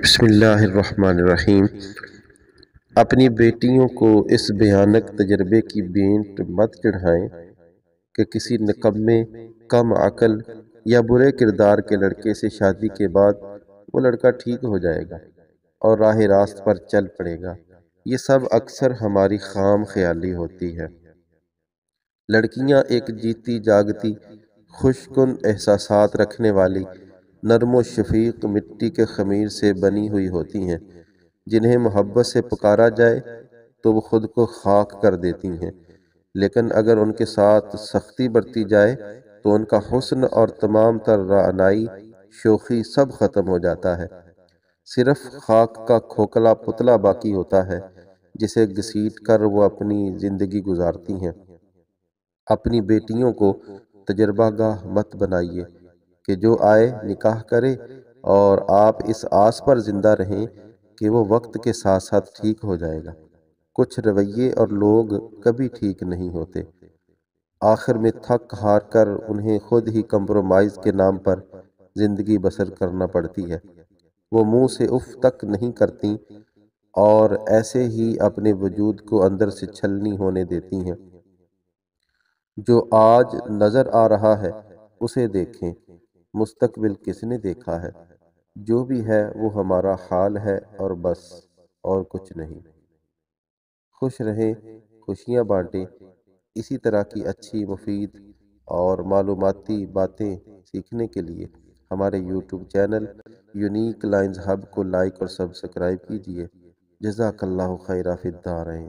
بسم اللہ الرحمن الرحیم۔ اپنی بیٹیوں کو اس بھیانک تجربے کی بینٹ مت چڑھائیں کہ کسی نکمے، کم عقل یا برے کردار کے لڑکے سے شادی کے بعد وہ لڑکا ٹھیک ہو جائے گا اور راہ راست پر چل پڑے گا۔ یہ سب اکثر ہماری خام خیالی ہوتی ہے۔ لڑکیاں ایک جیتی جاگتی، خوش کن احساسات رکھنے والی، نرم و شفیق مٹی کے خمیر سے بنی ہوئی ہوتی ہیں، جنہیں محبت سے پکارا جائے تو وہ خود کو خاک کر دیتی ہیں، لیکن اگر ان کے ساتھ سختی برتی جائے تو ان کا حسن اور تمام تر رعنائی، شوخی سب ختم ہو جاتا ہے۔ صرف خاک کا کھوکھلا پتلا باقی ہوتا ہے جسے گھسیٹ کر وہ اپنی زندگی گزارتی ہیں۔ اپنی بیٹیوں کو تجربہ گاہ مت بنائیے کہ جو آئے نکاح کرے اور آپ اس آس پر زندہ رہیں کہ وہ وقت کے ساتھ ساتھ ٹھیک ہو جائے گا۔ کچھ رویے اور لوگ کبھی ٹھیک نہیں ہوتے، آخر میں تھک ہار کر انہیں خود ہی کمپرومائز کے نام پر زندگی بسر کرنا پڑتی ہے۔ وہ منہ سے اف تک نہیں کرتی اور ایسے ہی اپنے وجود کو اندر سے چھلنی ہونے دیتی ہیں۔ جو آج نظر آ رہا ہے اسے دیکھیں، مستقبل کس نے دیکھا ہے؟ جو بھی ہے وہ ہمارا حال ہے اور بس، اور کچھ نہیں۔ خوش رہیں، خوشیاں بانٹیں۔ اسی طرح کی اچھی، مفید اور معلوماتی باتیں سیکھنے کے لیے ہمارے YouTube channel unique lines hub کو لائک اور سبسکرائب کیجیے۔ جزاک اللہ خیرہ فی الدارین۔